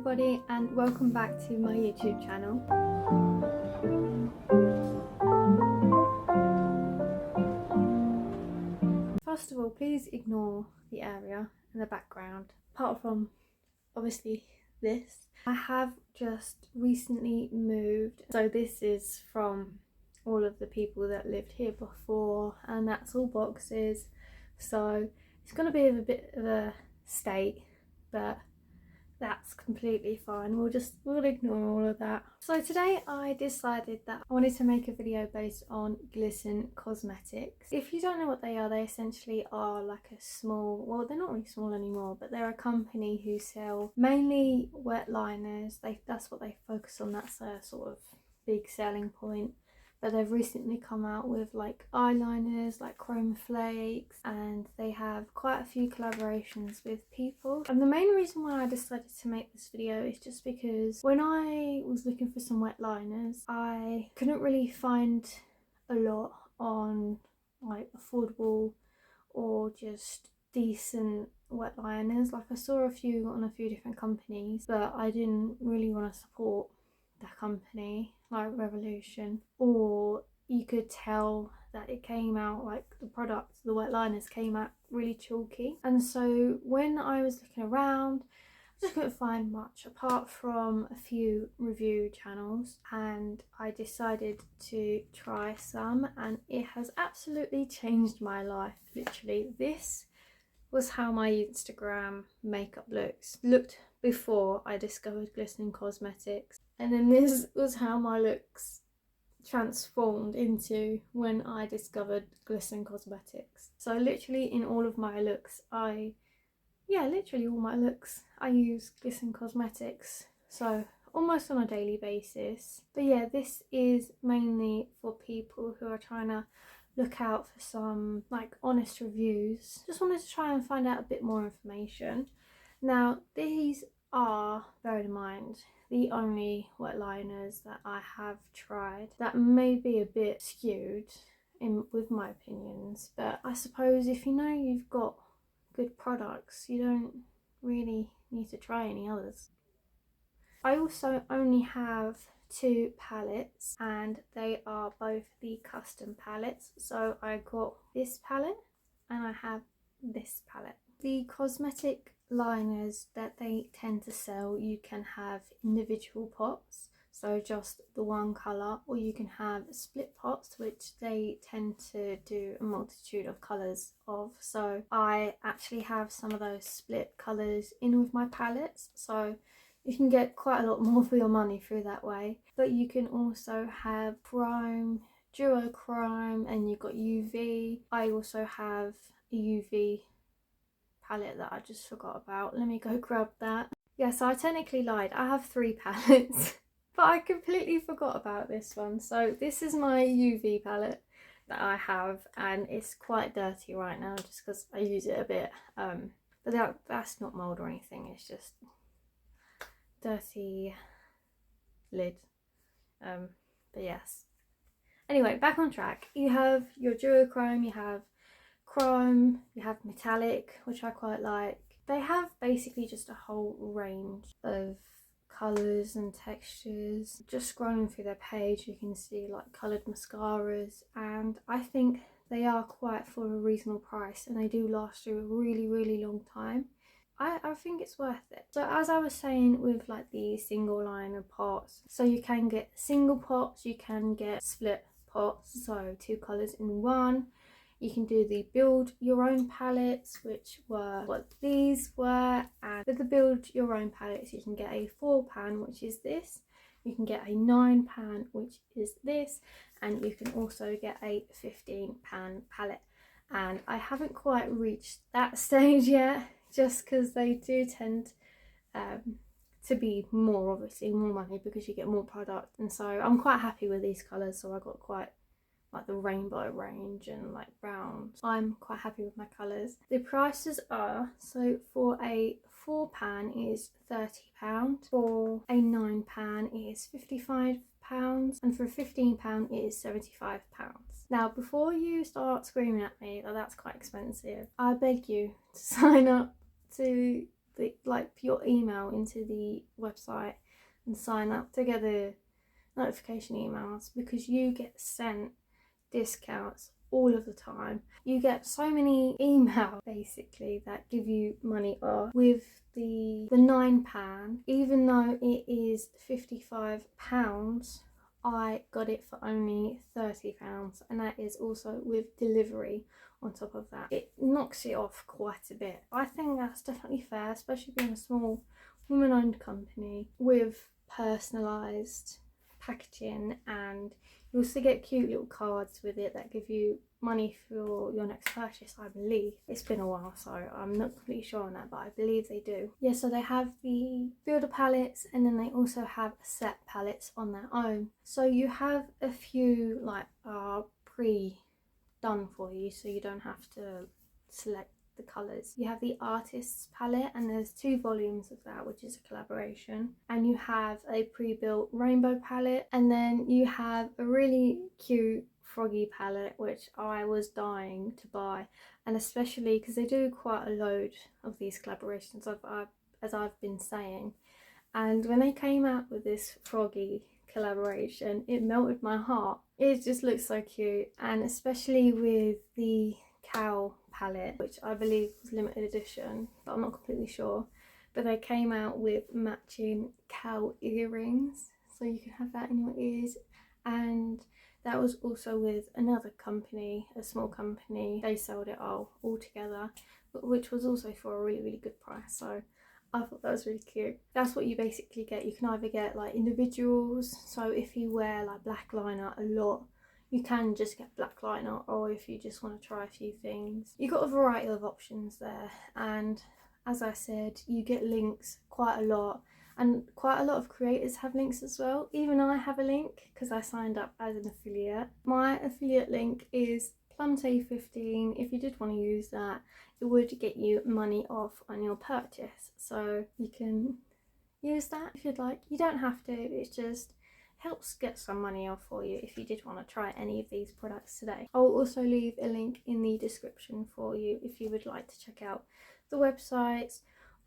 everybody and welcome back to my YouTube channel. First of all, please ignore the area in the background, apart from obviously this. I have just recently moved, so this is from all of the people that lived here before, and that's all boxes, so it's going to be a bit of a state, but that's completely fine. We'll ignore all of that. So today I decided that I wanted to make a video based on Glisten cosmetics. If you don't know what they are, they essentially are like a small, well, they're not really small anymore, but they're a company who sell mainly wet liners. That's what they focus on. That's their sort of big selling point. But they've recently come out with like eyeliners like Chrome Flakes, and they have quite a few collaborations with people. And the main reason why I decided to make this video is just because when I was looking for some wet liners, I couldn't really find a lot on like affordable or just decent wet liners. Like I saw a few on a few different companies, but I didn't really want to support the company like Revolution, or you could tell that it came out like the products, the wet liners came out really chalky. And so when I was looking around, I just couldn't find much apart from a few review channels, and I decided to try some, and it has absolutely changed my life. Literally, this was how my Instagram makeup looked before I discovered Glisten cosmetics, and then this was how my looks transformed into when I discovered Glisten cosmetics. So literally in all of my looks, literally all my looks I use Glisten cosmetics, so almost on a daily basis. But yeah, this is mainly for people who are trying to look out for some like honest reviews. Just wanted to try and find out a bit more information. Now these are, bear in mind, the only wet liners that I have tried. That may be a bit skewed with my opinions, but I suppose if you know you've got good products, you don't really need to try any others. I also only have two palettes, and they are both the custom palettes. So I got this palette and I have this palette. The cosmetic liners that they tend to sell, you can have individual pots, so just the one colour, or you can have split pots, which they tend to do a multitude of colours of. So I actually have some of those split colours in with my palettes, so you can get quite a lot more for your money through that way. But you can also have chrome, duochrome, and you've got UV. I also have a UV palette that I just forgot about. Let me go grab that. Yeah, so I technically lied. I have three palettes, but I completely forgot about this one. So this is my UV palette that I have, and it's quite dirty right now just because I use it a bit. But that's not mold or anything. It's just dirty lid. But yes. Anyway, back on track. You have your duochrome, you have chrome, you have metallic, which I quite like. They have basically just a whole range of colours and textures. Just scrolling through their page, you can see like coloured mascaras, and I think they are quite for a reasonable price, and they do last you a really long time. I think it's worth it. So as I was saying with like the single liner pots, so you can get single pots, you can get split pots, so two colours in one. You can do the build your own palettes, which were what these were, and with the build your own palettes you can get a 4-pan, which is this. You can get a 9-pan, which is this, and you can also get a 15-pan palette. And I haven't quite reached that stage yet, just because they do tend to be more, obviously more money because you get more product. And so I'm quite happy with these colours, so I got quite like the rainbow range and like browns. I'm quite happy with my colours. The prices are, so for a 4-pan is £30, for a 9-pan is £55, and for a 15-pan it is £75. Now before you start screaming at me that that's quite expensive, I beg you to sign up to your email into the website and sign up to get the notification emails, because you get sent discounts all of the time. You get so many emails basically that give you money off. With the £9, even though it is £55, I got it for only £30, and that is also with delivery on top of that. It knocks it off quite a bit. I think that's definitely fair, especially being a small woman-owned company with personalised packaging, and you also get cute little cards with it that give you money for your next purchase, I believe. It's been a while, so I'm not completely sure on that, but I believe they do. Yeah, so they have the builder palettes, and then they also have set palettes on their own. So you have a few like pre-done for you, so you don't have to select the colours. You have the artist's palette, and there's 2 volumes of that, which is a collaboration. And you have a pre-built rainbow palette, and then you have a really cute froggy palette, which I was dying to buy, and especially because they do quite a load of these collaborations, as I've been saying. And when they came out with this froggy collaboration, it melted my heart. It just looks so cute, and especially with the cow palette, which I believe was limited edition, but I'm not completely sure. But they came out with matching cow earrings, so you can have that in your ears. And that was also with another company, a small company. They sold it all together, which was also for a really good price. So I thought that was really cute. That's what you basically get. You can either get like individuals, so if you wear like black liner a lot, you can just get black liner, or if you just want to try a few things, you've got a variety of options there. And as I said, you get links quite a lot, and quite a lot of creators have links as well. Even I have a link because I signed up as an affiliate. My affiliate link is Plumtay15. If you did want to use that, it would get you money off on your purchase, so you can use that if you'd like. You don't have to, it's just helps get some money off for you if you did want to try any of these products today. I'll also leave a link in the description for you if you would like to check out the websites,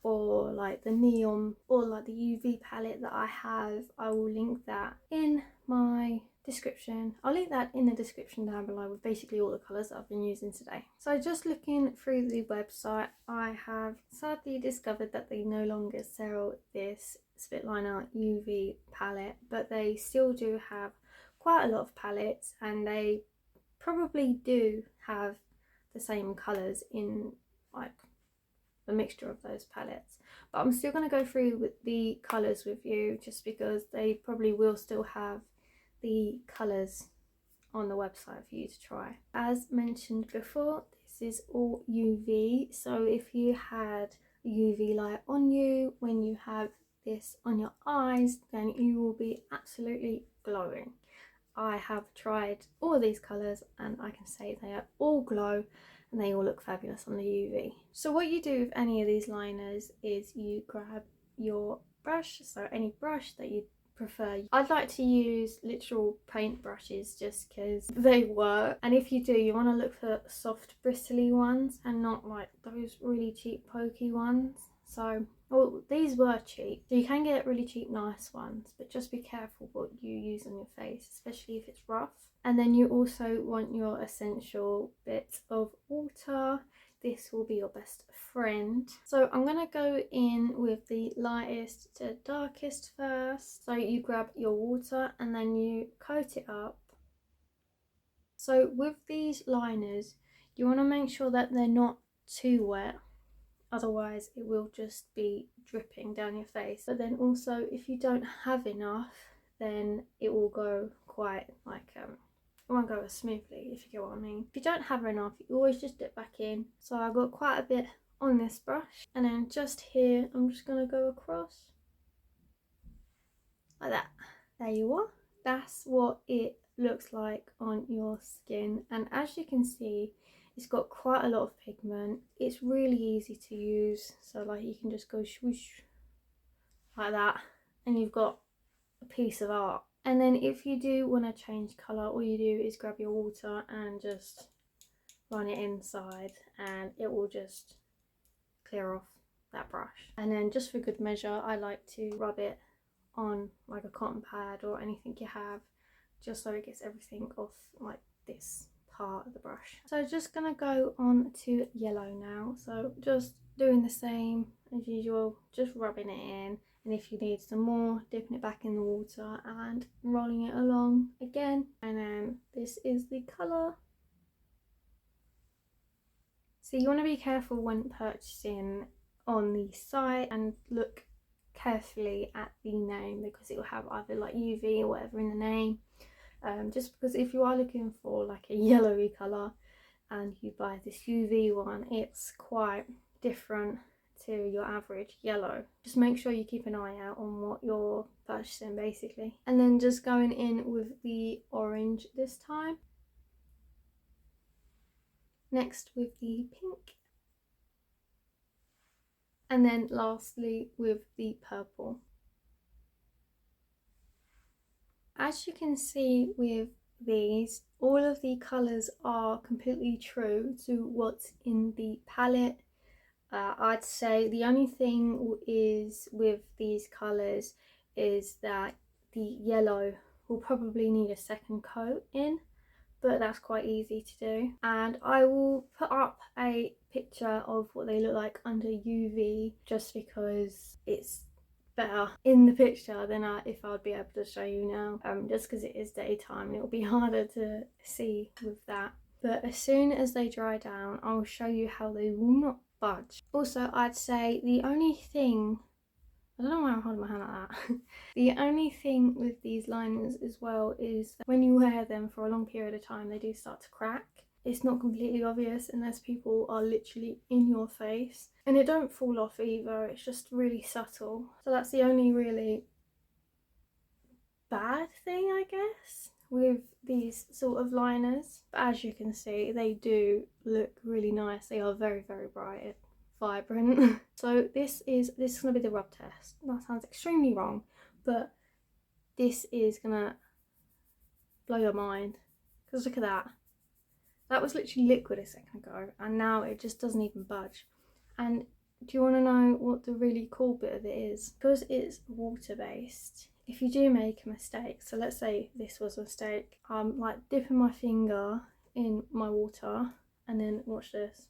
or like the neon, or like the UV palette that I have. I will link that in my description. I'll link that in the description down below with basically all the colours that I've been using today. So just looking through the website, I have sadly discovered that they no longer sell this Spitliner UV palette, but they still do have quite a lot of palettes, and they probably do have the same colours in like a mixture of those palettes. But I'm still going to go through with the colours with you, just because they probably will still have the colours on the website for you to try. As mentioned before, this is all UV, so if you had a UV light on you when you have this on your eyes, then you will be absolutely glowing. I have tried all of these colours, and I can say they are all glow, and they all look fabulous on the UV. So what you do with any of these liners is you grab your brush, so any brush that you prefer. I'd like to use literal paint brushes just because they work, and if you do, you want to look for soft bristly ones and not like those really cheap pokey ones. So well, these were cheap, so you can get really cheap nice ones, but just be careful what you use on your face, especially if it's rough. And then you also want your essential bit of water. This will be your best friend. So I'm going to go in with the lightest to darkest first. So you grab your water and then you coat it up. So with these liners, you want to make sure that they're not too wet, otherwise it will just be dripping down your face. But then also, if you don't have enough, then it will go quite like it won't go as smoothly, if you get what I mean. If you don't have enough, you always just dip back in. So I got quite a bit on this brush, and then just here I'm just going to go across like that. There you are. That's what it looks like on your skin, and as you can see, it's got quite a lot of pigment. It's really easy to use, so like you can just go swoosh like that and you've got a piece of art. And then if you do want to change colour, all you do is grab your water and just run it inside, and it will just clear off that brush. And then just for good measure, I like to rub it on like a cotton pad or anything you have, just so it gets everything off like this part of the brush. So just gonna go on to yellow now. So just doing the same as usual, just rubbing it in, and if you need some more, dipping it back in the water and rolling it along again. And then this is the colour. So you want to be careful when purchasing on the site and look carefully at the name, because it will have either like UV or whatever in the name. Just because if you are looking for like a yellowy colour and you buy this UV one, it's quite different to your average yellow. Just make sure you keep an eye out on what you're purchasing basically. And then just going in with the orange this time. Next with the pink. And then lastly with the purple. As you can see with these, all of the colours are completely true to what's in the palette. I'd say the only thing is with these colours is that the yellow will probably need a second coat in, but that's quite easy to do. And I will put up a picture of what they look like under UV, just because it's better in the picture than if I'd be able to show you now, just because it is daytime and it'll be harder to see with that. But as soon as they dry down, I'll show you how they will not budge. Also, I'd say the only thing, I don't know why I'm holding my hand like that. The only thing with these liners as well is that when you wear them for a long period of time, they do start to crack. It's not completely obvious unless people are literally in your face. And it don't fall off either, it's just really subtle. So that's the only really bad thing, I guess, with these sort of liners. But as you can see, they do look really nice. They are very, very bright, vibrant. So this is going to be the rub test. That sounds extremely wrong, but this is going to blow your mind. Because look at that. That was literally liquid a second ago, and now it just doesn't even budge. And do you want to know what the really cool bit of it is? Because it's water-based, if you do make a mistake, so let's say this was a mistake, I'm like dipping my finger in my water, and then watch this.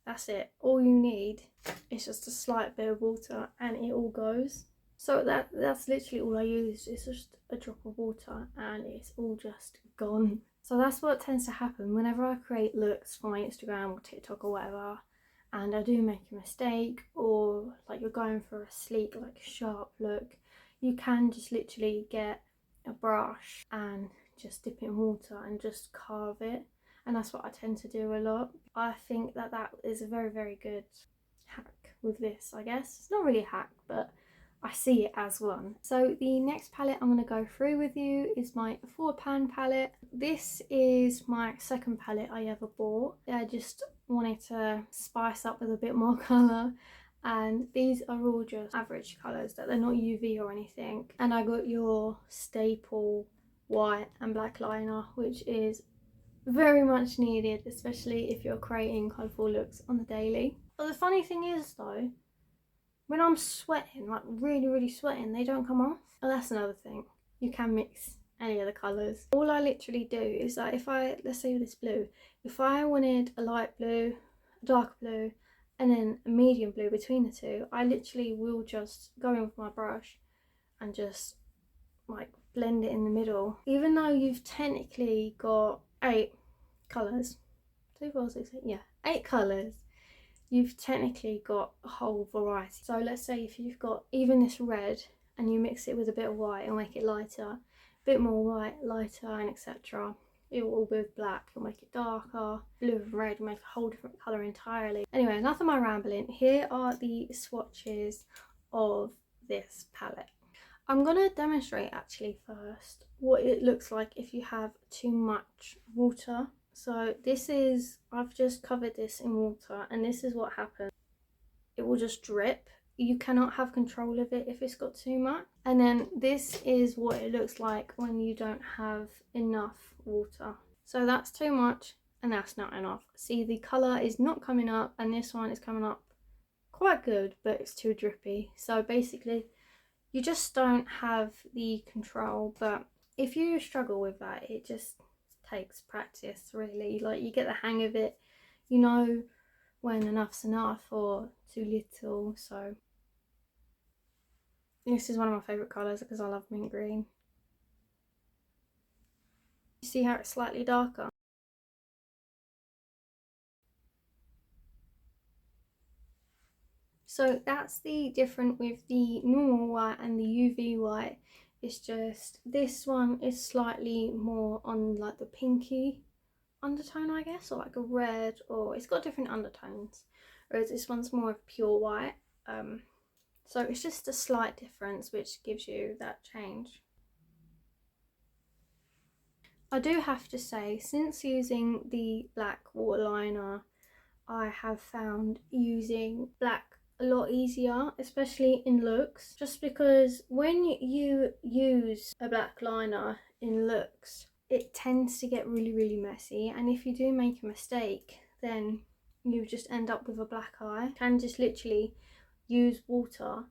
That's it. All you need is just a slight bit of water and it all goes. So that's literally all I use. It's just a drop of water and it's all just gone. So that's what tends to happen whenever I create looks for my Instagram or TikTok or whatever, and I do make a mistake, or like you're going for a sleek, like sharp look, you can just literally get a brush and just dip it in water and just carve it. And that's what I tend to do a lot. I think that is a very, very good hack with this, I guess. It's not really a hack, but I see it as one. So the next palette I'm going to go through with you is my 4pan palette. This is my second palette I ever bought. I just wanted to spice up with a bit more colour, and these are all just average colours, that they're not UV or anything. And I got your staple white and black liner, which is very much needed, especially if you're creating colourful looks on the daily. But the funny thing is though, when I'm sweating, like really, really sweating, they don't come off. Oh, that's another thing. You can mix any of the colours. All I literally do is that if let's say this blue, if I wanted a light blue, a dark blue, and then a medium blue between the two, I literally will just go in with my brush and just like blend it in the middle. Even though you've technically got 8 colours, 2, 4, 6, 8, yeah, 8 colours, you've technically got a whole variety. So let's say if you've got even this red and you mix it with a bit of white, it'll make it lighter, a bit more white, lighter, and etc. It will be with black, it'll make it darker, blue and red will make a whole different colour entirely. Anyway, enough of my rambling. Here are the swatches of this palette. I'm going to demonstrate actually first what it looks like if you have too much water. So this is, I've just covered this in water, and this is what happens. It will just drip. You cannot have control of it if it's got too much. And then this is what it looks like when you don't have enough water. So that's too much, and that's not enough. See, the colour is not coming up, and this one is coming up quite good, but it's too drippy. So basically you just don't have the control. But if you struggle with that, it just takes practice, really. Like, you get the hang of it, you know when enough's enough or too little. So this is one of my favourite colours because I love mint green. You see how it's slightly darker? So that's the difference with the normal white and the UV white. It's just this one is slightly more on like the pinky undertone, I guess, or like a red, or it's got different undertones, whereas this one's more of pure white. So it's just a slight difference which gives you that change. I do have to say, since using the black waterliner, I have found using black a lot easier, especially in looks, just because when you use a black liner in looks, it tends to get really messy, and if you do make a mistake, then you just end up with a black eye. You can just literally use water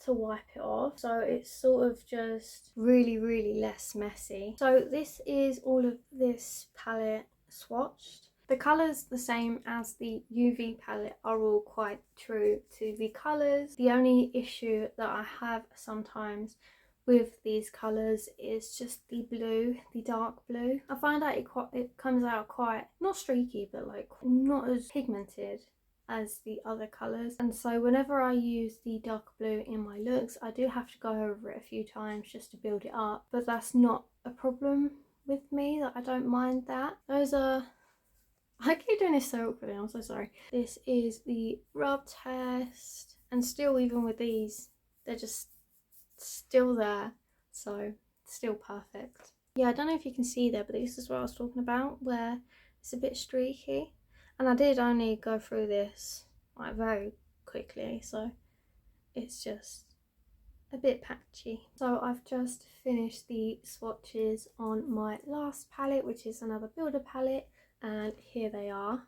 to wipe it off, so it's sort of just really less messy. So this is all of this palette swatched. The colours, the same as the UV palette, are all quite true to the colours. The only issue that I have sometimes with these colours is just the blue, the dark blue. I find that it comes out quite, not streaky, but like not as pigmented as the other colours, and so whenever I use the dark blue in my looks, I do have to go over it a few times just to build it up, but that's not a problem with me. That I don't mind that. Those are, I keep doing this so awkwardly, I'm so sorry. This is the rub test, and still, even with these, they're just still there, so still perfect. Yeah, I don't know if you can see there, but this is what I was talking about, where it's a bit streaky. And I did only go through this like very quickly, so it's just a bit patchy. So I've just finished the swatches on my last palette, which is another builder palette, and here they are.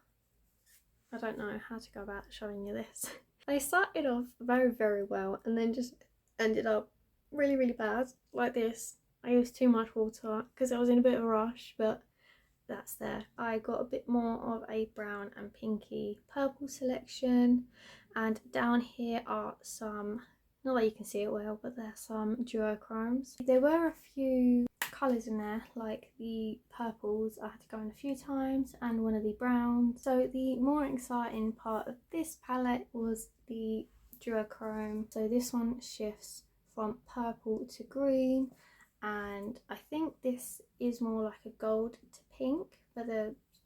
I don't know how to go about showing you this. They started off very well, and then just ended up really bad, like this. I used too much water because I was in a bit of a rush, but that's there. I got a bit more of a brown and pinky purple selection, and down here are some, not that you can see it well, but there's some duochromes. There were a few colours in there, like the purples I had to go in a few times, and one of the browns. So the more exciting part of this palette was the duochrome. So this one shifts from purple to green, and I think this is more like a gold to pink, but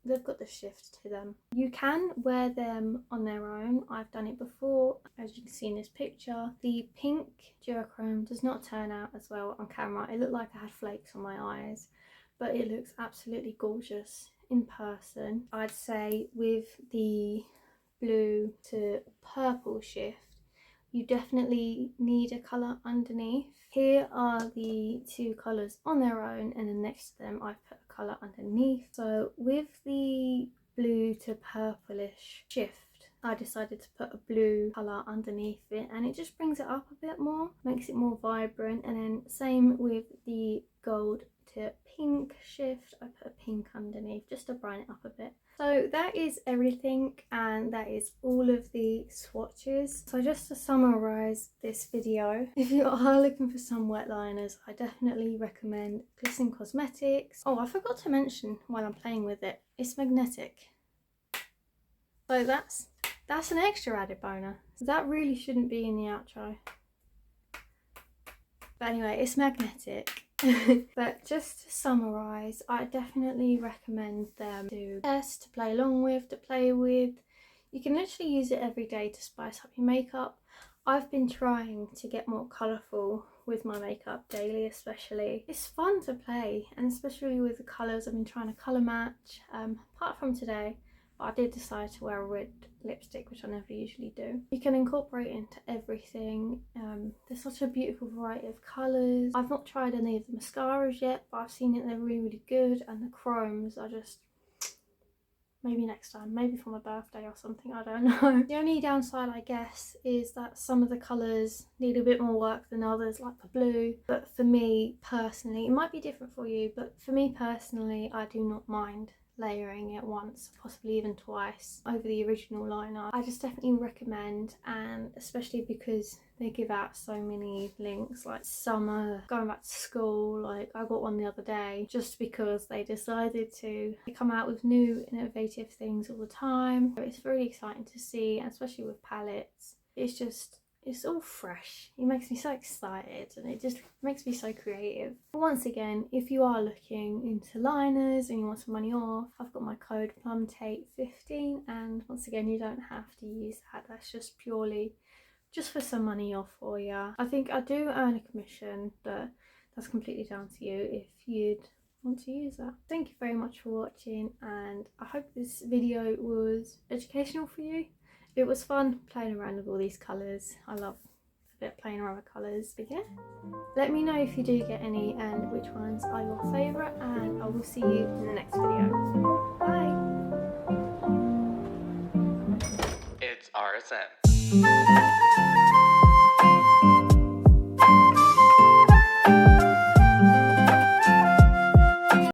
they've got the shift to them. You can wear them on their own. I've done it before, as you can see in this picture. The pink duochrome does not turn out as well on camera. It looked like I had flakes on my eyes, but it looks absolutely gorgeous in person. I'd say with the blue to purple shift, you definitely need a colour underneath. Here are the two colours on their own, and then next to them I've put a colour underneath. So with the blue to purplish shift, I decided to put a blue colour underneath it, and it just brings it up a bit more, makes it more vibrant. And then same with the gold to pink shift, I put a pink underneath just to brighten it up a bit. So that is everything, and that is all of the swatches. So just to summarise this video, if you are looking for some wet liners, I definitely recommend Glisten Cosmetics. Oh, I forgot to mention while I'm playing with it, it's magnetic. So that's an extra added bonus. That really shouldn't be in the outro. But anyway, it's magnetic. But just to summarise, I definitely recommend them to test, to play along with, to play with. You can literally use it every day to spice up your makeup. I've been trying to get more colourful with my makeup daily, especially. It's fun to play, and especially with the colours. I've been trying to colour match, apart from today. But I did decide to wear a red lipstick, which I never usually do. You can incorporate it into everything. There's such a beautiful variety of colours. I've not tried any of the mascaras yet, but I've seen it, they're really good, and the chromes are just maybe next time, maybe for my birthday or something, I don't know. The only downside, I guess, is that some of the colours need a bit more work than others, like the blue. But for me personally, it might be different for you, but for me personally, I do not mind layering it once, possibly even twice, over the original liner. I just definitely recommend, and especially because they give out so many links, like summer, going back to school, like I got one the other day just because they decided to come out with new innovative things all the time. It's really exciting to see, and especially with palettes, it's all fresh. It makes me so excited and it just makes me so creative. But once again, if you are looking into liners and you want some money off, I've got my code Plumtay15, and once again, you don't have to use that. That's just purely just for some money off for you. I think I do earn a commission, but that's completely down to you if you'd want to use that. Thank you very much for watching, and I hope this video was educational for you. It was fun playing around with all these colours. I love a bit of playing around with colours. But yeah, let me know if you do get any and which ones are your favourite, and I will see you in the next video. Bye! It's RSM.